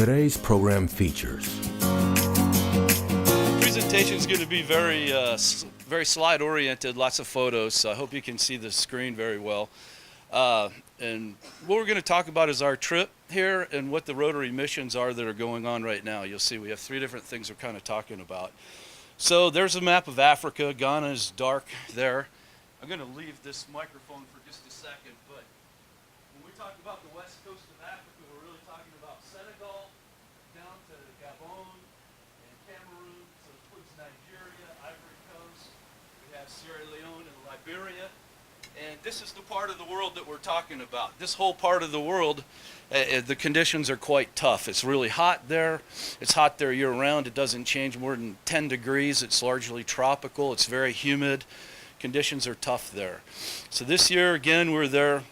Today's program features. The presentation is going to be very slide oriented, lots of photos, so I hope you can see the screen very well. And what we're going to talk about is our trip here and what the Rotary missions are that are going on right now. You'll see we have three different things we're kind of talking about. So there's a map of Africa. Ghana is dark there. I'm going to leave this microphone for just a second, but when we talk about the west coast of Africa, we're really talking about Senegal down to Gabon and Cameroon, so it includes Nigeria, Ivory Coast, we have Sierra Leone and Liberia. And this is the part of the world that we're talking about. This whole part of the world, the conditions are quite tough. It's really hot there. It's hot there year-round. It doesn't change more than 10 degrees. It's largely tropical. It's very humid. Conditions are tough there. So this year, again, we're there.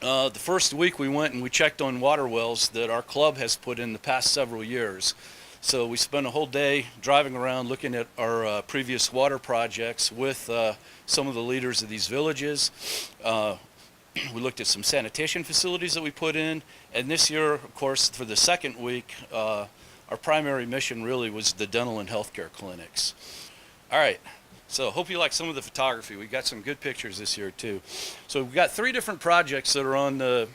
The first week we went and we checked on water wells that our club has put in the past several years. So we spent a whole day driving around looking at our previous water projects with some of the leaders of these villages. We looked at some sanitation facilities that we put in, and this year, of course, for the second week, our primary mission really was the dental and healthcare clinics. All right, so hope you like some of the photography. We got some good pictures this year too. So we've got three different projects that are on the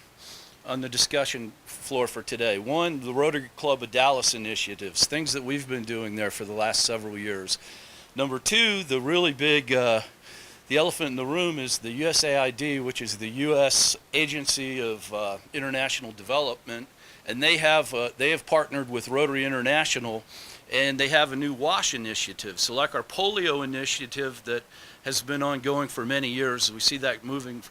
discussion floor for today. One, the Rotary Club of Dallas initiatives, things that we've been doing there for the last several years. Number two, the really big, the elephant in the room is the USAID, which is the U.S. Agency of International Development, and they have partnered with Rotary International, and they have a new WASH initiative. So like our polio initiative that has been ongoing for many years, we see that moving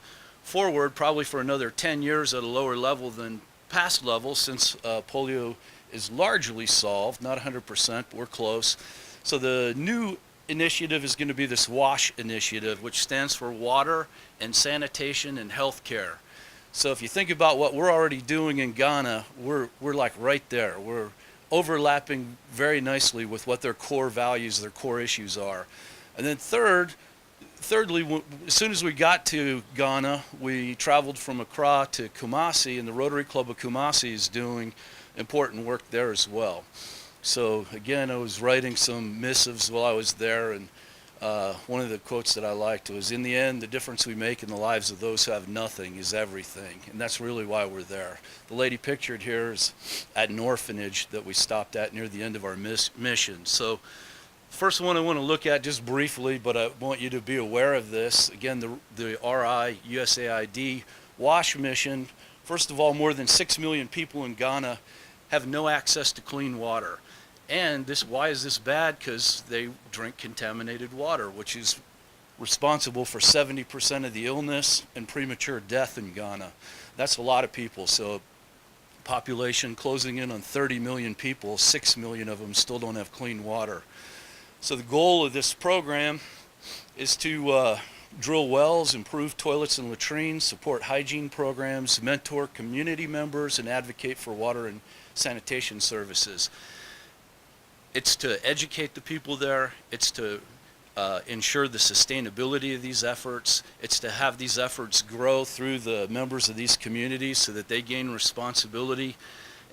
forward probably for another 10 years at a lower level than past levels, since polio is largely solved, not 100%, but we're close. So the new initiative is going to be this WASH initiative, which stands for Water and Sanitation and Healthcare. So if you think about what we're already doing in Ghana, we're like right there. We're overlapping very nicely with what their core values, their core issues are. And then thirdly, as soon as we got to Ghana, we traveled from Accra to Kumasi, and the Rotary Club of Kumasi is doing important work there as well. So again, I was writing some missives while I was there, and one of the quotes that I liked was, "In the end, the difference we make in the lives of those who have nothing is everything." And that's really why we're there. The lady pictured here is at an orphanage that we stopped at near the end of our mission. So first one I want to look at just briefly, but I want you to be aware of this. Again, the RI USAID WASH mission. First of all, more than 6 million people in Ghana have no access to clean water. And why is this bad? Because they drink contaminated water, which is responsible for 70% of the illness and premature death in Ghana. That's a lot of people. So population closing in on 30 million people, 6 million of them still don't have clean water. So the goal of this program is to drill wells, improve toilets and latrines, support hygiene programs, mentor community members, and advocate for water and sanitation services. It's to educate the people there. It's to ensure the sustainability of these efforts. It's to have these efforts grow through the members of these communities so that they gain responsibility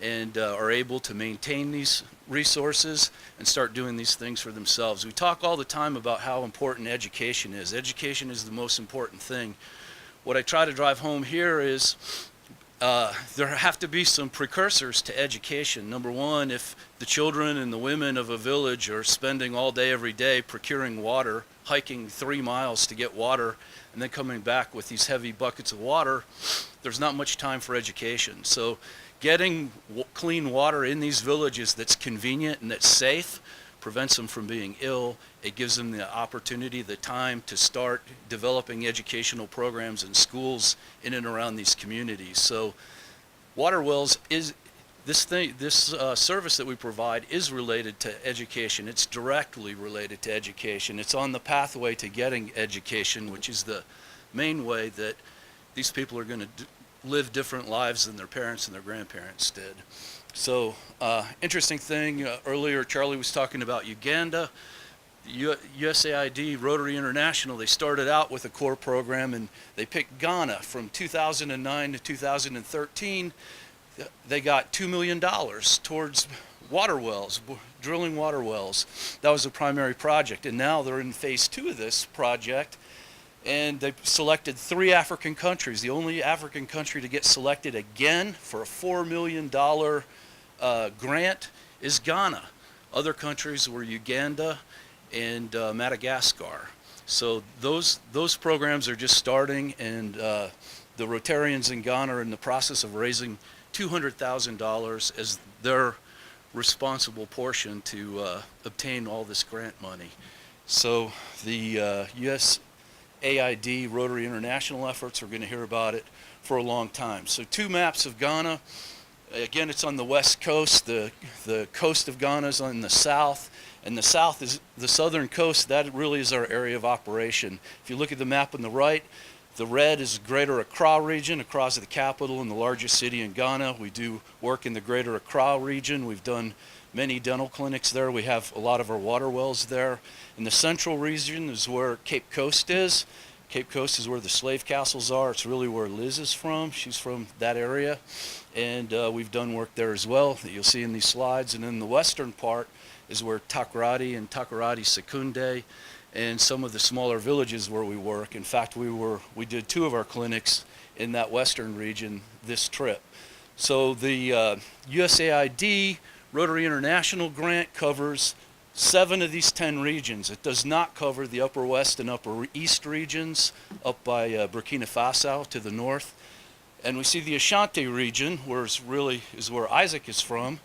and are able to maintain these resources and start doing these things for themselves. We talk all the time about how important education is. Education is the most important thing. What I try to drive home here is there have to be some precursors to education. Number one, if the children and the women of a village are spending all day every day procuring water, hiking 3 miles to get water, and then coming back with these heavy buckets of water, there's not much time for education. So getting clean water in these villages that's convenient and that's safe prevents them from being ill. It gives them the opportunity, the time to start developing educational programs in schools in and around these communities. So water wells is this service that we provide is related to education. It's directly related to education. It's on the pathway to getting education, which is the main way that these people are going to live different lives than their parents and their grandparents did. So interesting thing, earlier Charlie was talking about Uganda. USAID, Rotary International, they started out with a core program and they picked Ghana from 2009 to 2013. they got $2 million towards water wells, drilling water wells. That was the primary project, and now they're in phase 2 of this project, and they selected 3 African countries. The only African country to get selected again for a $4 million grant is Ghana. Other countries were Uganda and Madagascar. So those programs are just starting, and the Rotarians in Ghana are in the process of raising $200,000 as their responsible portion to obtain all this grant money. So the USAID Rotary International efforts, we're going to hear about it for a long time. So 2 maps of Ghana. Again, it's on the west coast. The coast of Ghana is on the south, and the south is the southern coast. That really is our area of operation. If you look at the map on the right, the red is Greater Accra region. Accra is the capital and the largest city in Ghana. We do work in the Greater Accra region. We've done many dental clinics there. We have a lot of our water wells there. In the central region is where Cape Coast is. Cape Coast is where the slave castles are. It's really where Liz is from. She's from that area. And we've done work there as well that you'll see in these slides. And in the western part is where Takoradi and Takoradi Secunde and some of the smaller villages where we work. In fact, we did 2 of our clinics in that western region this trip. So the USAID Rotary International grant covers 7 of these 10 regions. It does not cover the Upper West and Upper East regions up by Burkina Faso to the north. And we see the Ashanti region, where where Isaac is from.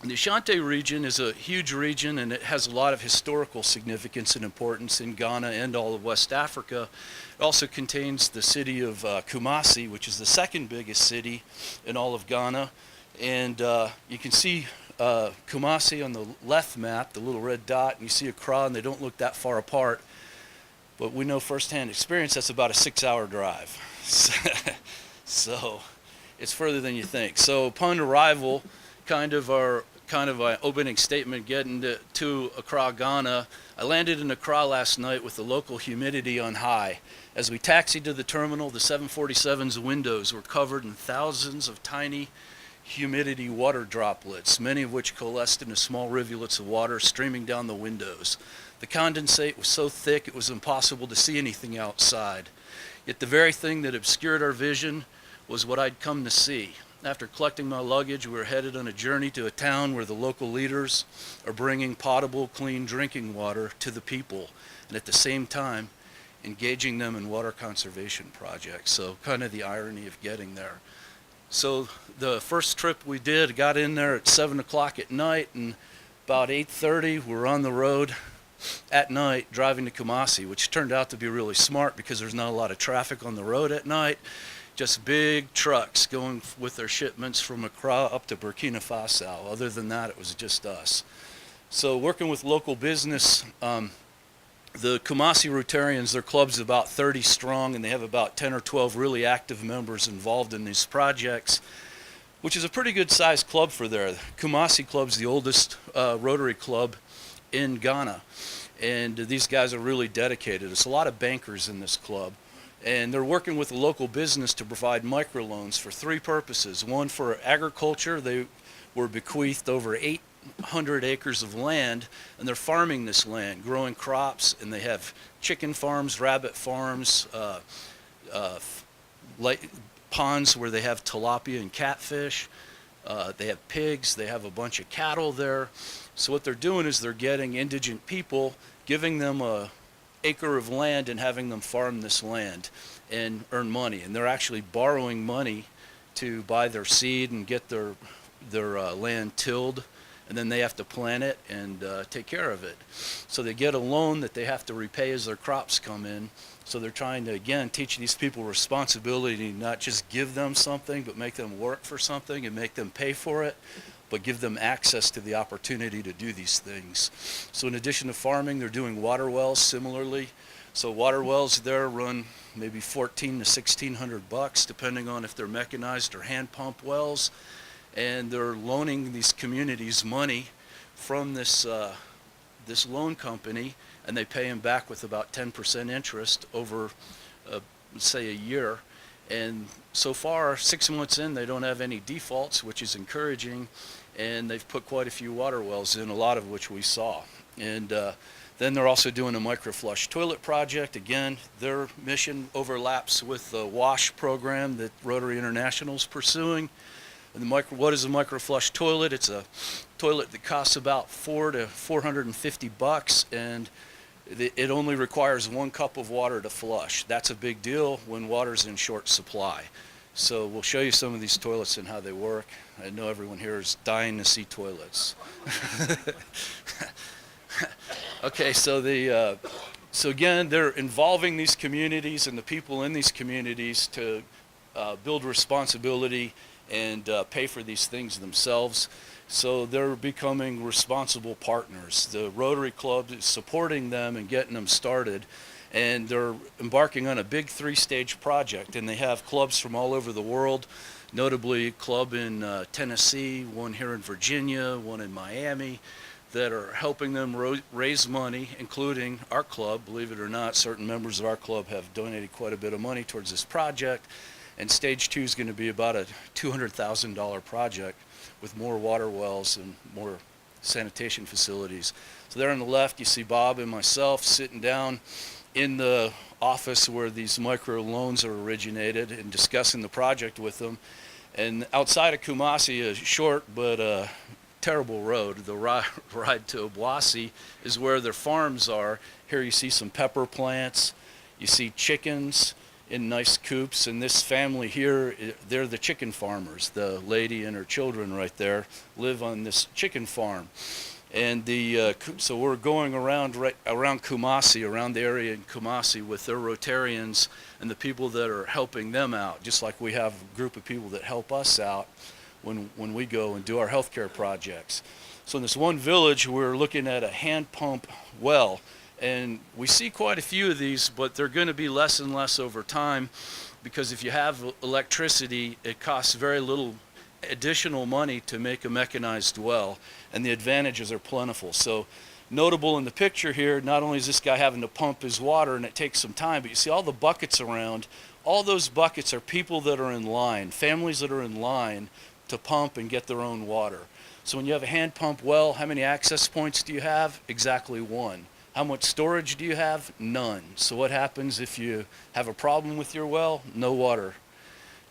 The Ashanti region is a huge region, and it has a lot of historical significance and importance in Ghana and all of West Africa. It also contains the city of Kumasi, which is the second biggest city in all of Ghana. And you can see Kumasi on the left map, the little red dot, and you see Accra, and they don't look that far apart. But we know firsthand experience that's about a 6-hour drive. So it's further than you think. So upon arrival, kind of our opening statement getting to Accra, Ghana. I landed in Accra last night with the local humidity on high. As we taxied to the terminal, the 747's windows were covered in thousands of tiny humidity water droplets, many of which coalesced into small rivulets of water streaming down the windows. The condensate was so thick it was impossible to see anything outside. Yet the very thing that obscured our vision was what I'd come to see. After collecting my luggage, we were headed on a journey to a town where the local leaders are bringing potable, clean drinking water to the people, and at the same time, engaging them in water conservation projects. So kind of the irony of getting there. So the first trip we did, got in there at 7 o'clock at night, and about 8:30, we're on the road at night driving to Kumasi, which turned out to be really smart because there's not a lot of traffic on the road at night. Just big trucks going with their shipments from Accra up to Burkina Faso. Other than that, it was just us. So working with local business, the Kumasi Rotarians, their club's about 30 strong, and they have about 10 or 12 really active members involved in these projects, which is a pretty good sized club for there. The Kumasi Club's the oldest Rotary club in Ghana, and these guys are really dedicated. There's a lot of bankers in this club. And they're working with a local business to provide microloans for 3 purposes. One, for agriculture. They were bequeathed over 800 acres of land, and they're farming this land, growing crops, and they have chicken farms, rabbit farms, ponds where they have tilapia and catfish. They have pigs. They have a bunch of cattle there. So what they're doing is they're getting indigent people, giving them a acre of land and having them farm this land and earn money. And they're actually borrowing money to buy their seed and get their land tilled, and then they have to plant it and take care of it. So they get a loan that they have to repay as their crops come in. So they're trying to, again, teach these people responsibility, not just give them something, but make them work for something and make them pay for it, but give them access to the opportunity to do these things. So in addition to farming, they're doing water wells similarly. So water wells there run maybe $1,400 to $1,600, depending on if they're mechanized or hand pump wells. And they're loaning these communities money from this loan company, and they pay them back with about 10% interest over, say, a year. And so far, 6 months in, they don't have any defaults, which is encouraging. And they've put quite a few water wells in, a lot of which we saw. And then they're also doing a microflush toilet project. Again, their mission overlaps with the WASH program that Rotary International is pursuing. And what is a microflush toilet? It's a toilet that costs about $400 to $450, and it only requires 1 cup of water to flush. That's a big deal when water's in short supply. So we'll show you some of these toilets and how they work. I know everyone here is dying to see toilets. Okay, so so again, they're involving these communities and the people in these communities to build responsibility and pay for these things themselves. So they're becoming responsible partners. The Rotary Club is supporting them and getting them started. And they're embarking on a big 3-stage project. And they have clubs from all over the world, notably a club in Tennessee, one here in Virginia, one in Miami, that are helping them raise money, including our club. Believe it or not, certain members of our club have donated quite a bit of money towards this project. And stage 2 is going to be about a $200,000 project with more water wells and more sanitation facilities. So there on the left, you see Bob and myself sitting down in the office where these micro loans are originated and discussing the project with them. And outside of Kumasi, a short but terrible road, the ride to Obuasi, is where their farms are. Here you see some pepper plants, you see chickens in nice coops, and this family here, they're the chicken farmers. The lady and her children right there live on this chicken farm. And so we're going around Kumasi, around the area in Kumasi with their Rotarians and the people that are helping them out, just like we have a group of people that help us out when we go and do our healthcare projects. So in this one village, we're looking at a hand pump well. And we see quite a few of these, but they're going to be less and less over time, because if you have electricity, it costs very little additional money to make a mechanized well, and the advantages are plentiful. So notable in the picture here, not only is this guy having to pump his water and it takes some time, but you see all the buckets around. All those buckets are people that are in line, families that are in line to pump and get their own water. So when you have a hand pump well, how many access points do you have? Exactly 1. How much storage do you have? None. So what happens if you have a problem with your well? No water.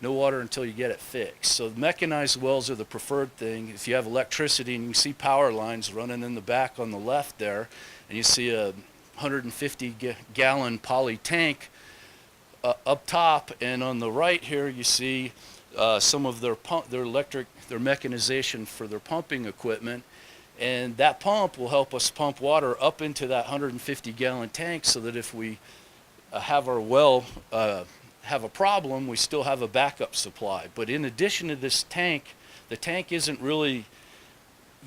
No water until you get it fixed. So mechanized wells are the preferred thing. If you have electricity and you see power lines running in the back on the left there, and you see a 150-gallon poly tank up top, and on the right here you see some of their mechanization for their pumping equipment. And that pump will help us pump water up into that 150-gallon tank, so that if we have our well have a problem, we still have a backup supply. But in addition to this tank, the tank isn't really,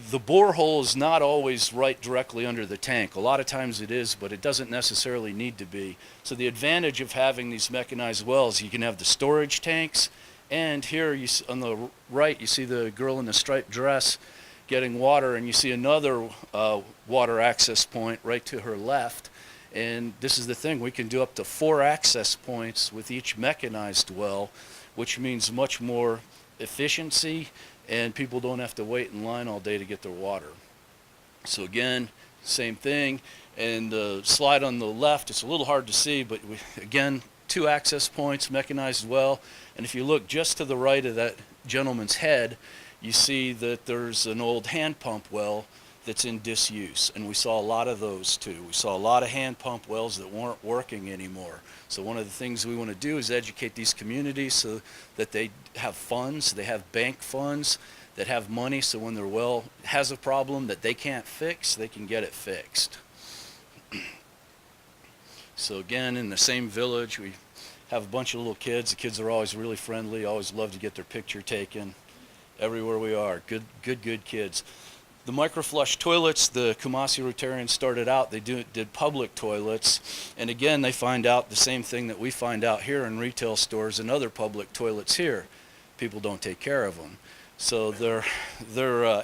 the borehole is not always right directly under the tank. A lot of times it is, but it doesn't necessarily need to be. So the advantage of having these mechanized wells, you can have the storage tanks, and here on the right you see the girl in the striped dress getting water, and you see another water access point right to her left. And this is the thing, we can do up to 4 access points with each mechanized well, which means much more efficiency, and people don't have to wait in line all day to get their water. So again, same thing. And the slide on the left, it's a little hard to see, but again, 2 access points, mechanized well. And if you look just to the right of that gentleman's head, you see that there's an old hand pump well that's in disuse, and we saw a lot of those too. We saw a lot of hand pump wells that weren't working anymore. So one of the things we want to do is educate these communities so that they have funds, they have bank funds that have money, so when their well has a problem that they can't fix, they can get it fixed. So again, in the same village, we have a bunch of little kids. The kids are always really friendly, always love to get their picture taken. Everywhere we are, good kids. The microflush toilets, the Kumasi Rotarians started out, they did public toilets, and again they find out the same thing that we find out here in retail stores and other public toilets here. People don't take care of them. So their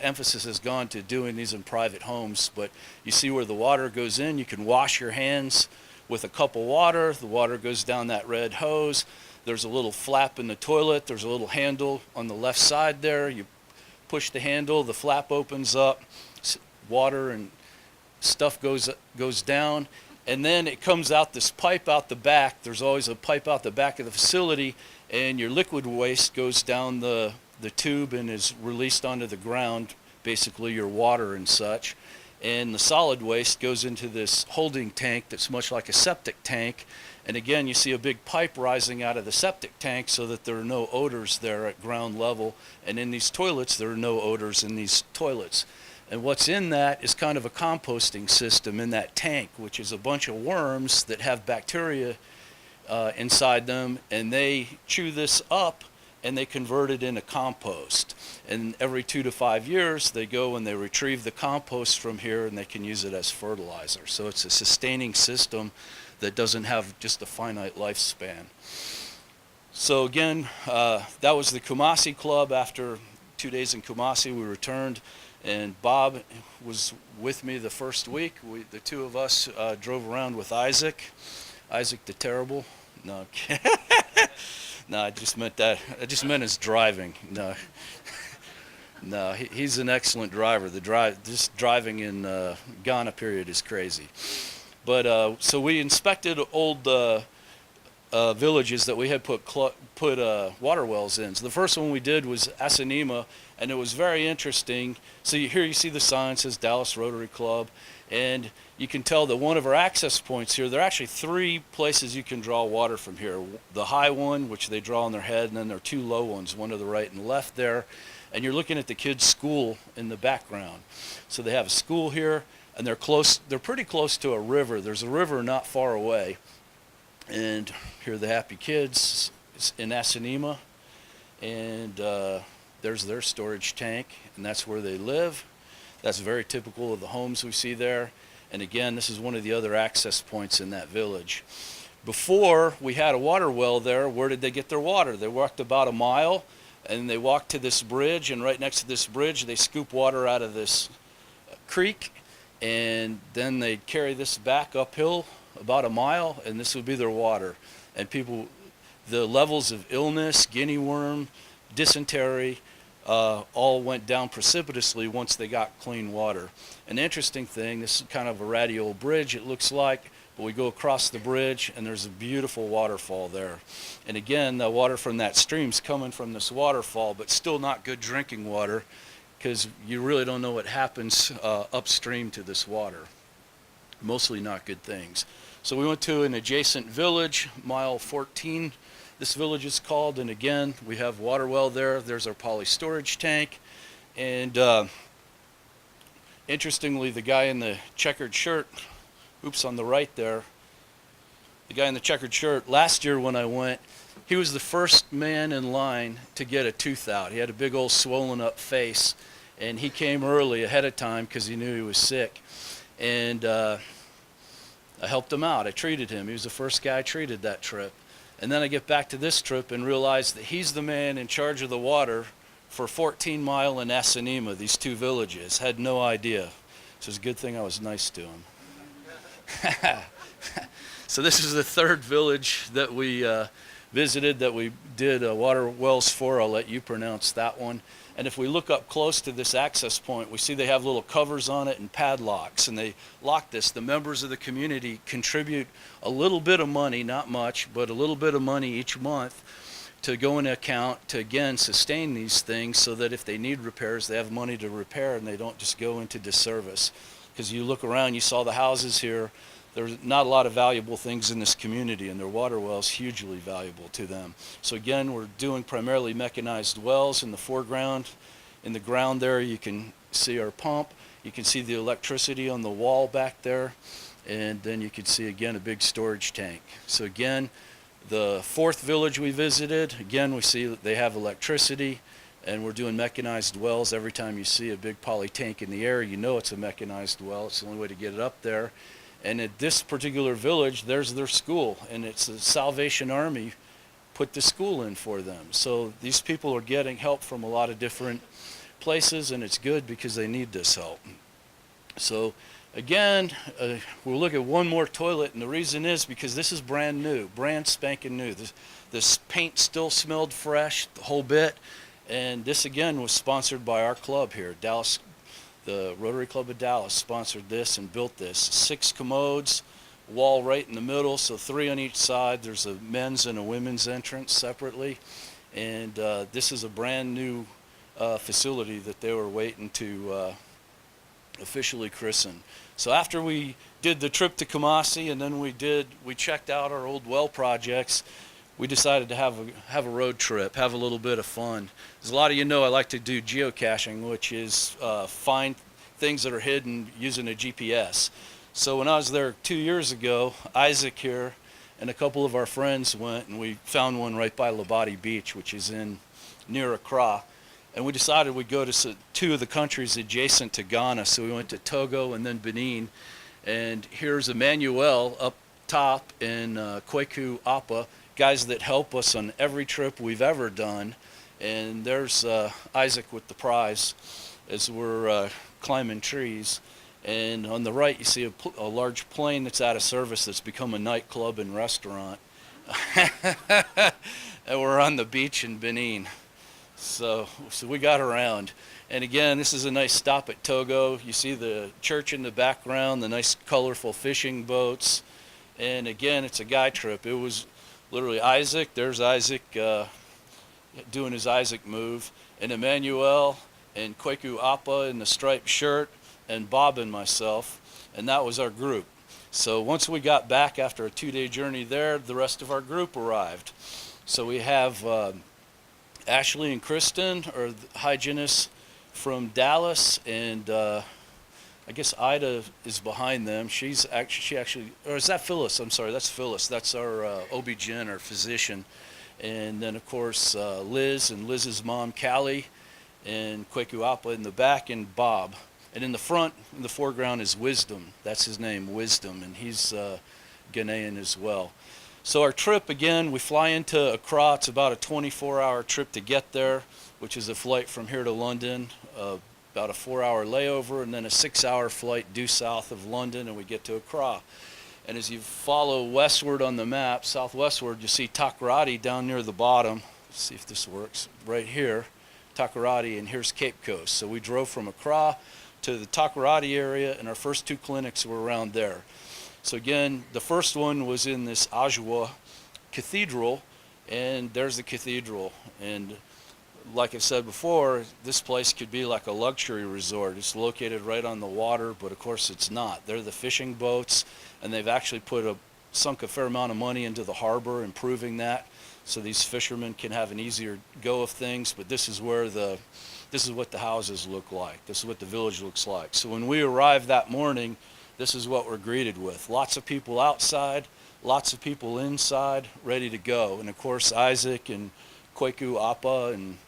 emphasis has gone to doing these in private homes, but you see where the water goes in, you can wash your hands with a cup of water, the water goes down that red hose. There's a little flap in the toilet. There's a little handle on the left side there. You push the handle, the flap opens up, water and stuff goes down, and then it comes out this pipe out the back. There's always a pipe out the back of the facility, and your liquid waste goes down the tube and is released onto the ground, basically your water and such. And the solid waste goes into this holding tank that's much like a septic tank. And again, you see a big pipe rising out of the septic tank so that there are no odors there at ground level. And in these toilets, there are no odors in these toilets. And what's in that is kind of a composting system in that tank, which is a bunch of worms that have bacteria inside them, and they chew this up and they convert it into compost. And every 2 to 5 years, they go and they retrieve the compost from here and they can use it as fertilizer. So it's a sustaining system that doesn't have just a finite lifespan. So again, that was the Kumasi Club. After 2 days in Kumasi, we returned, and Bob was with me the first week. The two of us drove around with Isaac the Terrible. No, no, I just meant that. I just meant his driving. No, no, he's an excellent driver. Just driving in Ghana period is crazy. But so we inspected old villages that we had put water wells in. So the first one we did was Asanima, and it was very interesting. So here you see the sign, says Dallas Rotary Club, and you can tell that one of our access points here, there are actually 3 places you can draw water from here. The high one, which they draw on their head, and then there are 2 low ones, one to the right and left there. And you're looking at the kids' school in the background. So they have a school here, and they're pretty close to a river. There's a river not far away. And here are the happy kids in Asanima, and there's their storage tank, and that's where they live. That's very typical of the homes we see there. And again, this is one of the other access points in that village. Before we had a water well there, where did they get their water? They walked about a mile, and they walked to this bridge, and right next to this bridge, they scoop water out of this creek, and then they'd carry this back uphill about a mile, and this would be their water. And people, the levels of illness, guinea worm, dysentery, all went down precipitously once they got clean water. An interesting thing, this is kind of a ratty old bridge, it looks like, but we go across the bridge and there's a beautiful waterfall there. And again, the water from that stream's coming from this waterfall, but still not good drinking water, because you really don't know what happens upstream to this water. Mostly not good things. So we went to an adjacent village, mile 14, this village is called, and again, we have water well there. There's our poly storage tank, and interestingly, the guy in the checkered shirt, on the right there, the guy in the checkered shirt, last year when I went, he was the first man in line to get a tooth out. He had a big old swollen up face, and he came early ahead of time because he knew he was sick. And I helped him out. I treated him. He was the first guy I treated that trip. And then I get back to this trip and realize that he's the man in charge of the water for 14 Mile and Asanima, these 2 villages. Had no idea. So it's a good thing I was nice to him. So this is the 3rd village that we visited, that we did water wells for. I'll let you pronounce that one. And if we look up close to this access point, we see they have little covers on it and padlocks, and they lock this. The members of the community contribute a little bit of money, not much, but a little bit of money each month to go in account to, again, sustain these things so that if they need repairs, they have money to repair and they don't just go into disservice. Because you look around, you saw the houses here. There's not a lot of valuable things in this community, and their water wells hugely valuable to them. So again, we're doing primarily mechanized wells in the foreground. In the ground there, you can see our pump. You can see the electricity on the wall back there. And then you can see, again, a big storage tank. So again, the 4th village we visited, again, we see that they have electricity, and we're doing mechanized wells. Every time you see a big poly tank in the air, you know it's a mechanized well. It's the only way to get it up there. And at this particular village, there's their school, and it's the Salvation Army put the school in for them. So these people are getting help from a lot of different places, and it's good because they need this help. So again, we'll look at one more toilet, and the reason is because this is brand new, brand spanking new. This paint still smelled fresh, the whole bit. And this again was sponsored by our club here, Dallas. The Rotary Club of Dallas sponsored this and built this. 6 commodes, wall right in the middle, so 3 on each side. There's a men's and a women's entrance separately. And this is a brand new facility that they were waiting to officially christen. So after we did the trip to Kamasi and then we checked out our old well projects, we decided to have a road trip, have a little bit of fun. As a lot of you know, I like to do geocaching, which is find things that are hidden using a GPS. So when I was there 2 years ago, Isaac here and a couple of our friends went and we found one right by Labadi Beach, which is near Accra. And we decided we'd go to 2 of the countries adjacent to Ghana. So we went to Togo and then Benin. And here's Emmanuel up top and Kweku Appa, guys that help us on every trip we've ever done. And there's Isaac with the prize as we're climbing trees. And on the right you see a large plane that's out of service that's become a nightclub and restaurant. And we're on the beach in Benin. So we got around. And again, this is a nice stop at Togo. You see the church in the background, the nice colorful fishing boats. And again, it's a guy trip. It was literally Isaac. There's Isaac doing his Isaac move. And Emmanuel and Kweku Appa in the striped shirt and Bob and myself. And that was our group. So once we got back after a 2-day journey there, the rest of our group arrived. So we have Ashley and Kristen are the hygienists from Dallas, and I guess Ida is behind them. She actually, or is that Phyllis? I'm sorry, that's Phyllis. That's our OB-GYN, our physician. And then of course Liz and Liz's mom, Callie, and Kweku Appa in the back, and Bob. And in the front, in the foreground is Wisdom. That's his name, Wisdom, and he's Ghanaian as well. So our trip, again, we fly into Accra. It's about a 24-hour trip to get there, which is a flight from here to London, about a 4-hour layover, and then a 6-hour flight due south of London, and we get to Accra. And as you follow westward on the map, southwestward, you see Takoradi down near the bottom. Let's see if this works. Right here, Takoradi, and here's Cape Coast. So we drove from Accra to the Takoradi area, and our first 2 clinics were around there. So again, the first one was in this Ajwa Cathedral, and there's the cathedral. And like I said before, this place could be like a luxury resort. It's located right on the water, but of course it's not. They're the fishing boats, and they've actually sunk a fair amount of money into the harbor, improving that, so these fishermen can have an easier go of things. But this is what the houses look like. This is what the village looks like. So when we arrived that morning, this is what we're greeted with. Lots of people outside, lots of people inside, ready to go. And of course, Isaac and Kweku Appa and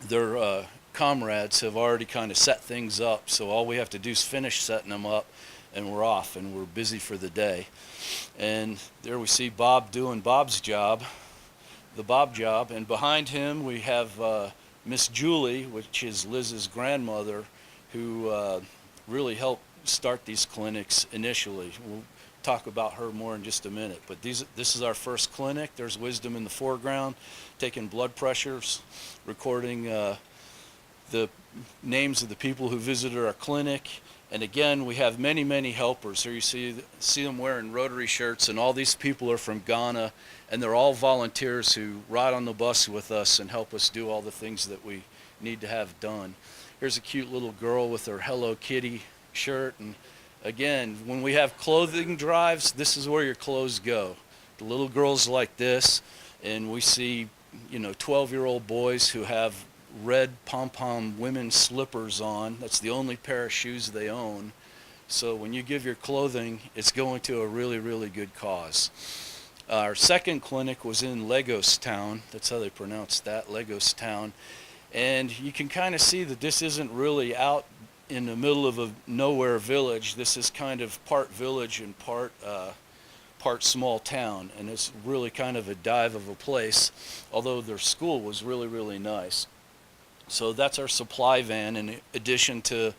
their comrades have already kind of set things up. So all we have to do is finish setting them up, and we're off, and we're busy for the day. And there we see Bob doing Bob's job, the Bob job. And behind him we have Miss Julie, which is Liz's grandmother, who really helped start these clinics initially. We'll talk about her more in just a minute, but this is our first clinic. There's Wisdom in the foreground, taking blood pressures, recording the names of the people who visited our clinic. And again, we have many helpers. Here you see them wearing Rotary shirts, and all these people are from Ghana, and they're all volunteers who ride on the bus with us and help us do all the things that we need to have done. Here's a cute little girl with her Hello Kitty shirt. And again, when we have clothing drives, this is where your clothes go. The little girls like this, and we see 12-year-old boys who have red pom-pom women's slippers on. That's the only pair of shoes they own. So when you give your clothing, it's going to a really good cause. Our second clinic was in Lagos Town. That's how they pronounce that, Lagos Town. And you can kind of see that this isn't really out in the middle of a nowhere village. This is kind of part village and part small town, and it's really kind of a dive of a place, although their school was really nice. So that's our supply van. In addition to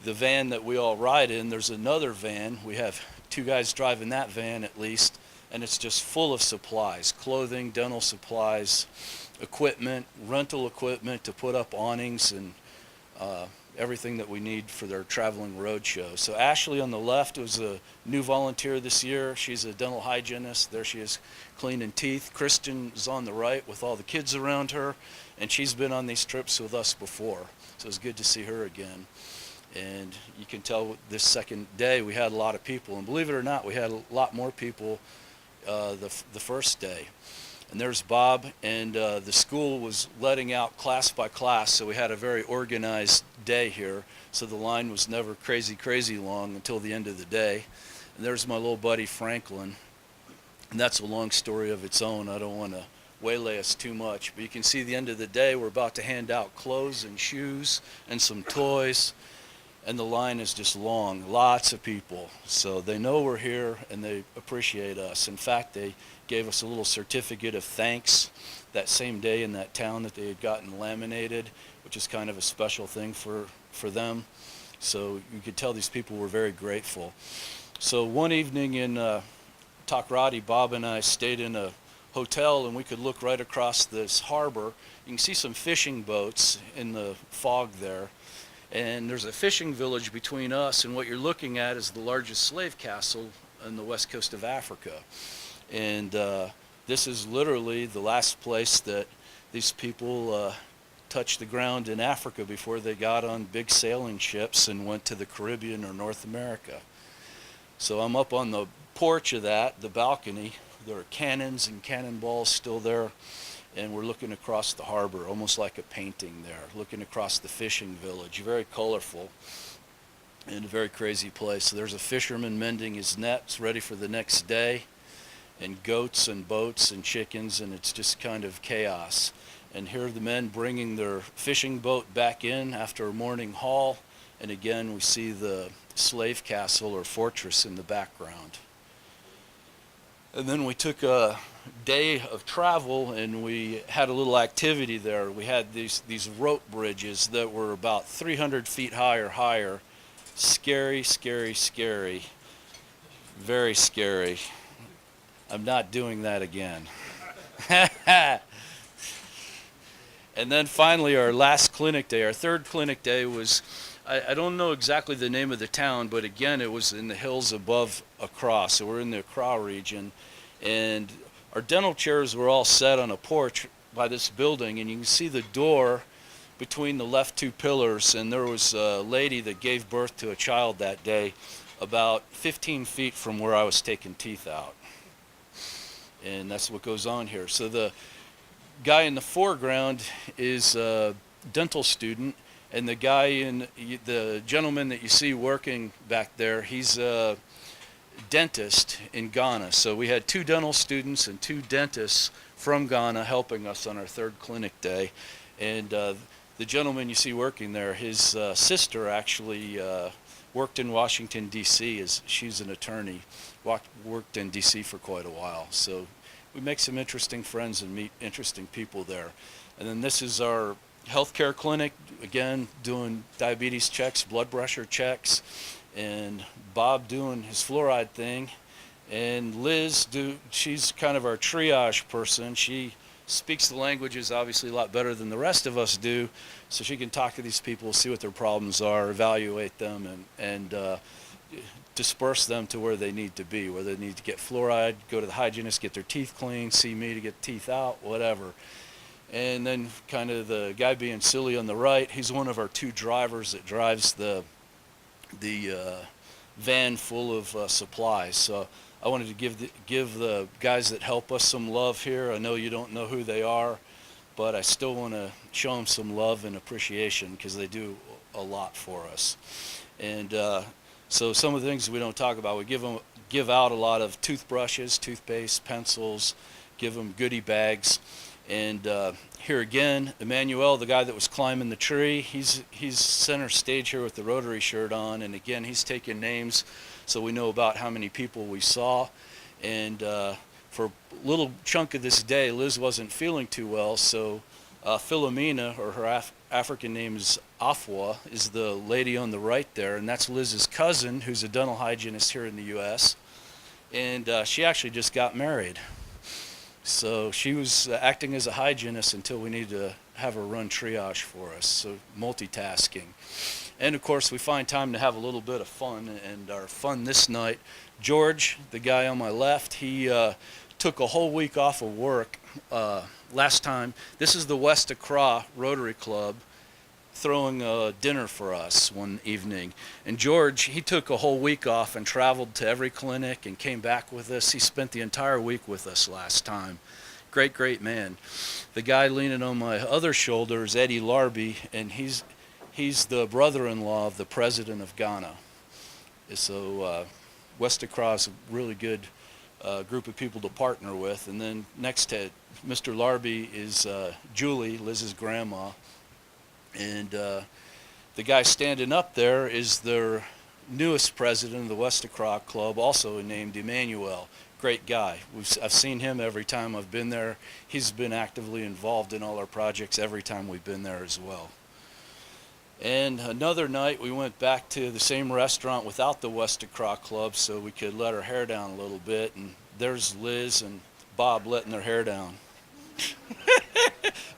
the van that we all ride in, there's another van. We have 2 guys driving that van at least, and it's just full of supplies, clothing, dental supplies, equipment, rental equipment to put up awnings, and everything that we need for their traveling road show. So Ashley on the left was a new volunteer this year. She's a dental hygienist. There she is, cleaning teeth. Kristen's on the right with all the kids around her, and she's been on these trips with us before. So it's good to see her again. And you can tell this second day we had a lot of people, and believe it or not, we had a lot more people the first day. And there's Bob, and the school was letting out class by class, so we had a very organized day here. So the line was never crazy long until the end of the day. And there's my little buddy Franklin, and that's a long story of its own. I don't want to waylay us too much, but you can see the end of the day we're about to hand out clothes and shoes and some toys, and the line is just long, lots of people. So they know we're here and they appreciate us. In fact, they gave us a little certificate of thanks that same day in that town that they had gotten laminated, which is kind of a special thing for them. So you could tell these people were very grateful. So one evening in Takrati, Bob and I stayed in a hotel, and we could look right across this harbor. You can see some fishing boats in the fog there. And there's a fishing village between us, and what you're looking at is the largest slave castle on the west coast of Africa. And this is literally the last place that these people touched the ground in Africa before they got on big sailing ships and went to the Caribbean or North America. So I'm up on the porch of that, the balcony. There are cannons and cannonballs still there. And we're looking across the harbor, almost like a painting there, looking across the fishing village, very colorful and a very crazy place. So there's a fisherman mending his nets, ready for the next day, and goats and boats and chickens, and it's just kind of chaos. And here are the men bringing their fishing boat back in after a morning haul, and again we see the slave castle or fortress in the background. And then we took a day of travel, and we had a little activity there. We had these rope bridges that were about 300 feet high or higher. Scary, scary, scary. Very scary. I'm not doing that again. And then finally our last clinic day, our third clinic day was, I don't know exactly the name of the town, but again, it was in the hills above Accra. So we're in the Accra region, and our dental chairs were all set on a porch by this building, and you can see the door between the left two pillars, and there was a lady that gave birth to a child that day about 15 feet from where I was taking teeth out. And that's what goes on here. So the guy in the foreground is a dental student, and the guy the gentleman that you see working back there, he's a dentist in Ghana. So we had 2 dental students and 2 dentists from Ghana helping us on our third clinic day. And the gentleman you see working there, his sister actually worked in Washington, D.C. She's an attorney, worked in D.C. for quite a while. So we make some interesting friends and meet interesting people there. And then this is our healthcare clinic, again, doing diabetes checks, blood pressure checks, and Bob doing his fluoride thing. And Liz, she's kind of our triage person. She speaks the languages obviously a lot better than the rest of us do, so she can talk to these people, see what their problems are, evaluate them, and disperse them to where they need to be, where they need to get fluoride, go to the hygienist, get their teeth cleaned, see me to get teeth out, whatever. And then kind of the guy being silly on the right, he's one of our 2 drivers that drives the van full of supplies. So I wanted to give the guys that help us some love here. I know you don't know who they are, but I still want to show them some love and appreciation because they do a lot for us. And so some of the things we don't talk about, we give out a lot of toothbrushes, toothpaste, pencils, give them goodie bags. And here again, Emmanuel, the guy that was climbing the tree, he's center stage here with the Rotary shirt on, and again, he's taking names so we know about how many people we saw. And for a little chunk of this day, Liz wasn't feeling too well, so Philomena, or her African name is Afua, is the lady on the right there, and that's Liz's cousin, who's a dental hygienist here in the U.S. and she actually just got married. So she was acting as a hygienist until we needed to have her run triage for us, so multitasking. And of course, we find time to have a little bit of fun, and our fun this night, George, the guy on my left, he took a whole week off of work last time. This is the West Accra Rotary Club throwing a dinner for us one evening. And George, he took a whole week off and traveled to every clinic and came back with us. He spent the entire week with us last time. Great, great man. The guy leaning on my other shoulder is Eddie Larby, and he's the brother-in-law of the president of Ghana. So West Accra is a really good group of people to partner with. And then next to Mr. Larby is Julie, Liz's grandma. And the guy standing up there is their newest president of the West Accra Club, also named Emmanuel. Great guy. I've seen him every time I've been there. He's been actively involved in all our projects every time we've been there as well. And another night we went back to the same restaurant without the West Accra Club so we could let our hair down a little bit. And there's Liz and Bob letting their hair down.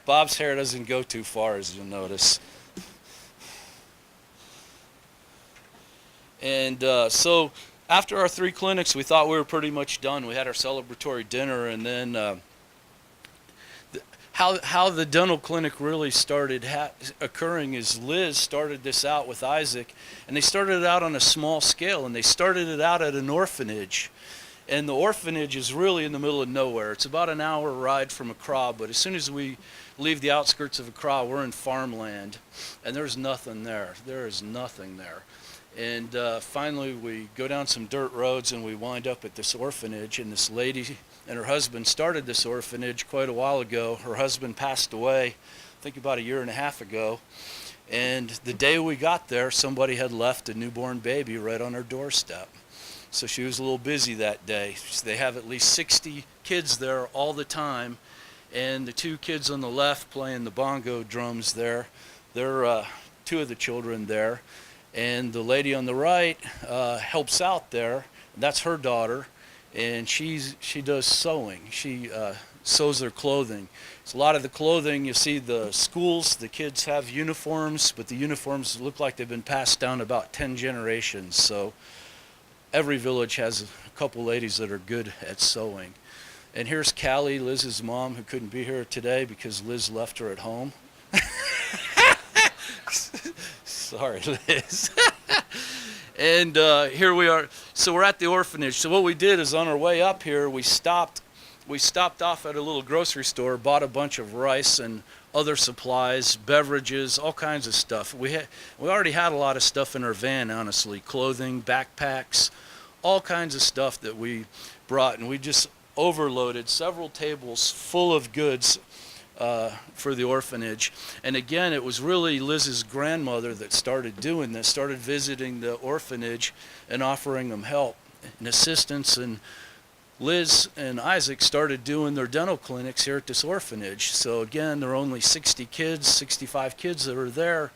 Bob's hair doesn't go too far, as you'll notice. And so after our 3 clinics, we thought we were pretty much done. We had our celebratory dinner, and then how the dental clinic really started occurring is Liz started this out with Isaac, and they started it out on a small scale, and they started it out at an orphanage. And the orphanage is really in the middle of nowhere. It's about an hour ride from Accra, but as soon as we leave the outskirts of Accra, we're in farmland, and there's nothing there. There is nothing there. And finally, we go down some dirt roads, and we wind up at this orphanage, and this lady and her husband started this orphanage quite a while ago. Her husband passed away, I think about 1.5 years ago, and the day we got there, somebody had left a newborn baby right on her doorstep. So she was a little busy that day. They have at least 60 kids there all the time, and the 2 kids on the left playing the bongo drums there, they're 2 of the children there. And the lady on the right helps out there. That's her daughter, and she does sewing. She sews their clothing. So a lot of the clothing, you see the schools, the kids have uniforms, but the uniforms look like they've been passed down about 10 generations. So every village has a couple ladies that are good at sewing. And here's Callie, Liz's mom, who couldn't be here today because Liz left her at home. Sorry, Liz. And here we are. So we're at the orphanage. So what we did is on our way up here, we stopped off at a little grocery store, bought a bunch of rice and other supplies, beverages, all kinds of stuff. We already had a lot of stuff in our van, honestly, clothing, backpacks, all kinds of stuff that we brought, and we just overloaded several tables full of goods for the orphanage. And again, it was really Liz's grandmother that started doing this, started visiting the orphanage and offering them help and assistance. And Liz and Isaac started doing their dental clinics here at this orphanage. So again, there are only 60 kids, 65 kids that are there.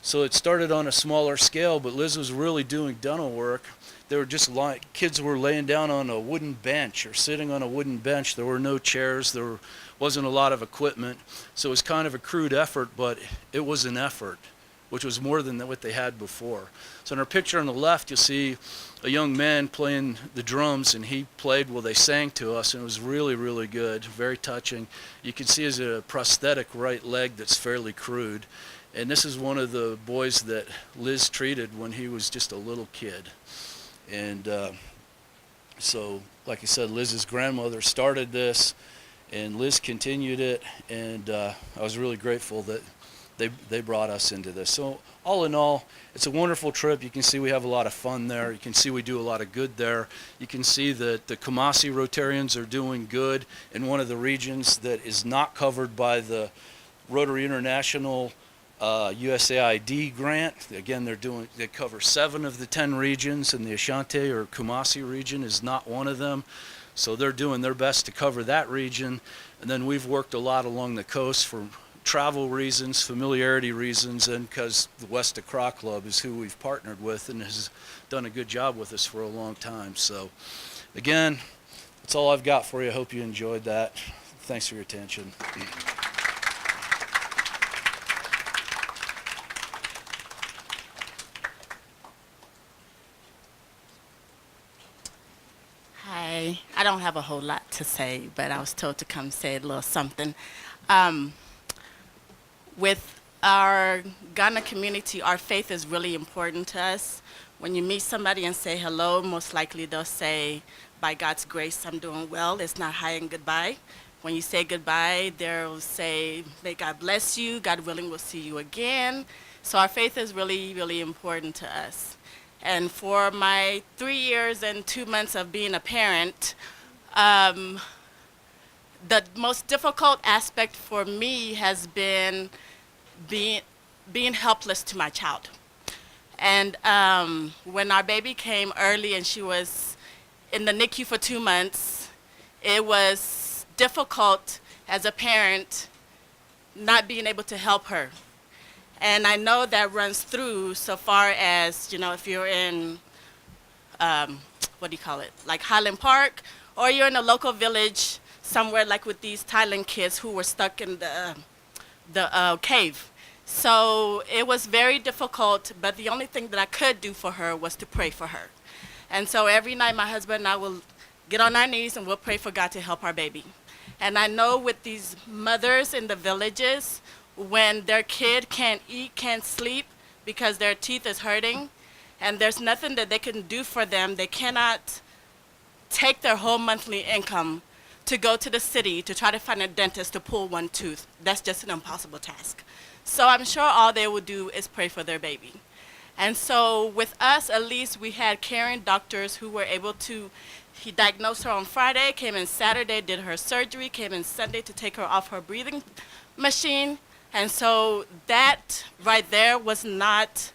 So it started on a smaller scale, but Liz was really doing dental work. They were just like kids were laying down on a wooden bench or sitting on a wooden bench. There were no chairs. There wasn't a lot of equipment. So it was kind of a crude effort, but it was an effort, which was more than what they had before. So in our picture on the left, you'll see a young man playing the drums, and he played while they sang to us, and it was really, really good, very touching. You can see his a prosthetic right leg that's fairly crude. And this is one of the boys that Liz treated when he was just a little kid. And so, like I said, Liz's grandmother started this, and Liz continued it, and I was really grateful that they brought us into this. So all in all, it's a wonderful trip. You can see we have a lot of fun there. You can see we do a lot of good there. You can see that the Kumasi Rotarians are doing good in one of the regions that is not covered by the Rotary International USAID grant. Again, they cover 7 of the 10 regions, and the Ashanti or Kumasi region is not one of them. So they're doing their best to cover that region. And then we've worked a lot along the coast for travel reasons, familiarity reasons, and because the West Accra Club is who we've partnered with and has done a good job with us for a long time. So Again, that's all I've got for you. I hope you enjoyed that. Thanks for your attention. Hi, I don't have a whole lot to say, but I was told to come say a little something. Um, with our Ghana community, our faith is really important to us. When you meet somebody and say hello, most likely they'll say, by God's grace, I'm doing well. It's not hi and goodbye. When you say goodbye, they'll say, may God bless you. God willing, we'll see you again. So our faith is really, really important to us. And for my 3 years and 2 months of being a parent, the most difficult aspect for me has been being helpless to my child. And when our baby came early and she was in the NICU for 2 months, it was difficult as a parent not being able to help her. And I know that runs through so far as, if you're in, like Highland Park, or you're in a local village somewhere like with these Thailand kids who were stuck in the cave. So it was very difficult, but the only thing that I could do for her was to pray for her. And so every night my husband and I will get on our knees and we'll pray for God to help our baby. And I know with these mothers in the villages, when their kid can't eat, can't sleep because their teeth is hurting, and there's nothing that they can do for them, they cannot take their whole monthly income to go to the city to try to find a dentist to pull one tooth. That's just an impossible task. So I'm sure all they will do is pray for their baby. And so with us, at least, we had caring doctors who were able to, he diagnosed her on Friday, came in Saturday, did her surgery, came in Sunday to take her off her breathing machine. And so that right there was not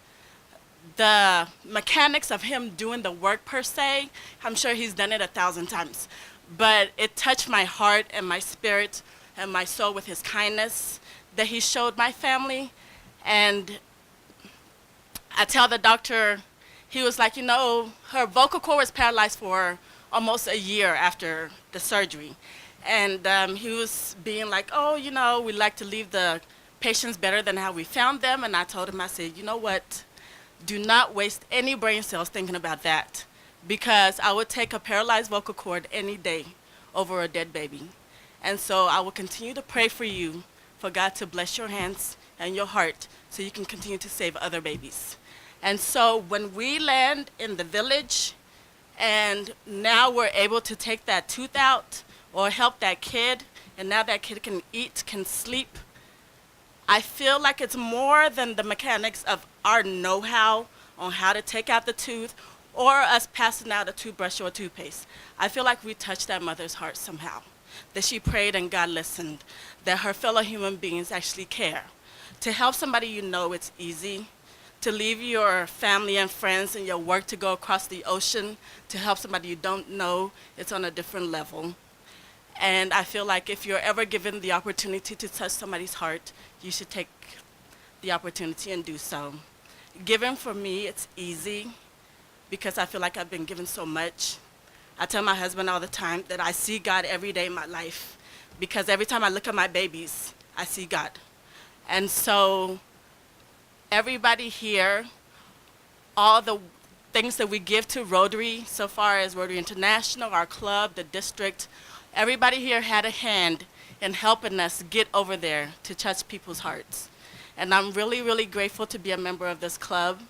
the mechanics of him doing the work per se. I'm sure he's done it 1,000 times. But it touched my heart and my spirit and my soul with his kindness that he showed my family. And I tell the doctor, he was like, her vocal cord was paralyzed for almost a year after the surgery. And he was being like, we like to leave the patients better than how we found them. And I told him, I said, you know what? Do not waste any brain cells thinking about that, because I would take a paralyzed vocal cord any day over a dead baby. And so I will continue to pray for you, for God to bless your hands and your heart so you can continue to save other babies. And so when we land in the village and now we're able to take that tooth out or help that kid, and now that kid can eat, can sleep, I feel like it's more than the mechanics of our know-how on how to take out the tooth or us passing out a toothbrush or a toothpaste. I feel like we touched that mother's heart somehow, that she prayed and God listened, that her fellow human beings actually care. To help somebody it's easy. To leave your family and friends and your work to go across the ocean to help somebody you don't know, it's on a different level. And I feel like if you're ever given the opportunity to touch somebody's heart, you should take the opportunity and do so. Giving for me, it's easy because I feel like I've been given so much. I tell my husband all the time that I see God every day in my life because every time I look at my babies, I see God. And so everybody here, all the things that we give to Rotary, so far as Rotary International, our club, the district, everybody here had a hand in helping us get over there to touch people's hearts. And I'm really, really grateful to be a member of this club.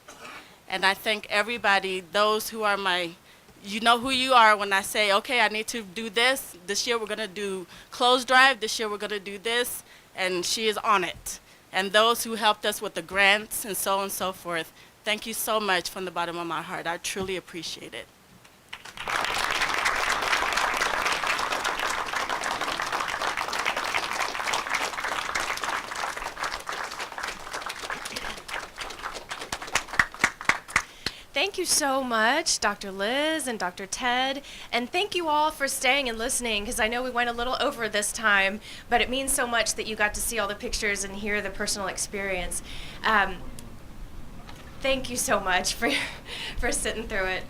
And I thank everybody, those who are you know who you are when I say, okay, I need to do this. This year we're going to do clothes drive. This year we're going to do this. And she is on it. And those who helped us with the grants and so on and so forth, thank you so much from the bottom of my heart. I truly appreciate it. Thank you so much, Dr. Liz and Dr. Ted, and thank you all for staying and listening, because I know we went a little over this time, but it means so much that you got to see all the pictures and hear the personal experience. Thank you so much for sitting through it.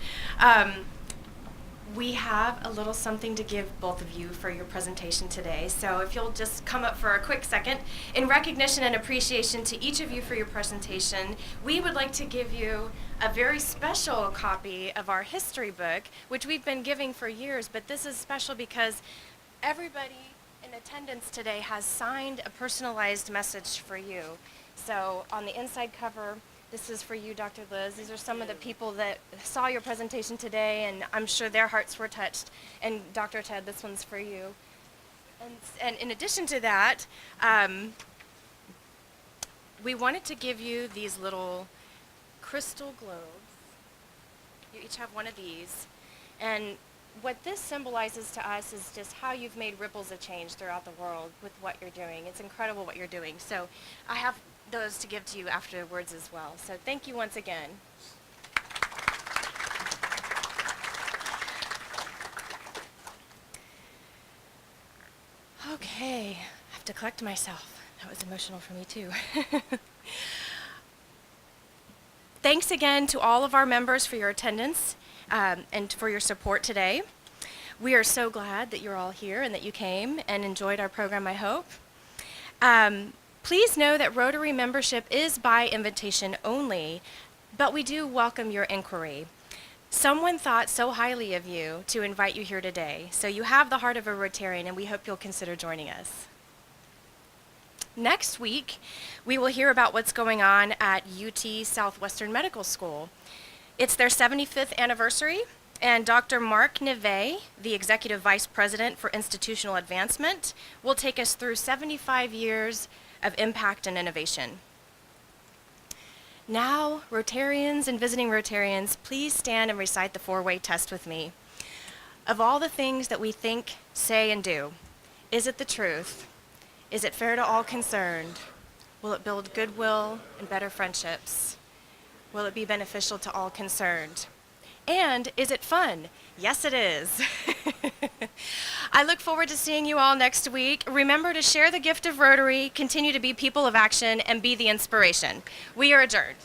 We have a little something to give both of you for your presentation today. So if you'll just come up for a quick second. In recognition and appreciation to each of you for your presentation, we would like to give you a very special copy of our history book, which we've been giving for years, but this is special because everybody in attendance today has signed a personalized message for you. So on the inside cover, this is for you, Dr. Liz. These are some of the people that saw your presentation today, and I'm sure their hearts were touched. And Dr. Ted, this one's for you. And in addition to that, we wanted to give you these little crystal globes. You each have one of these. And what this symbolizes to us is just how you've made ripples of change throughout the world with what you're doing. It's incredible what you're doing. So I have those to give to you afterwards as well. So thank you once again. Okay, I have to collect myself. That was emotional for me too. Thanks again to all of our members for your attendance and for your support today. We are so glad that you're all here and that you came and enjoyed our program, I hope. Please know that Rotary membership is by invitation only, but we do welcome your inquiry. Someone thought so highly of you to invite you here today, so you have the heart of a Rotarian, and we hope you'll consider joining us. Next week, we will hear about what's going on at UT Southwestern Medical School. It's their 75th anniversary, and Dr. Mark Neve, the Executive Vice President for Institutional Advancement, will take us through 75 years of impact and innovation. Now, Rotarians and visiting Rotarians, please stand and recite the four-way test with me. Of all the things that we think, say, and do, is it the truth? Is it fair to all concerned? Will it build goodwill and better friendships? Will it be beneficial to all concerned? And is it fun? Yes, it is. I look forward to seeing you all next week. Remember to share the gift of Rotary, continue to be people of action, and be the inspiration. We are adjourned.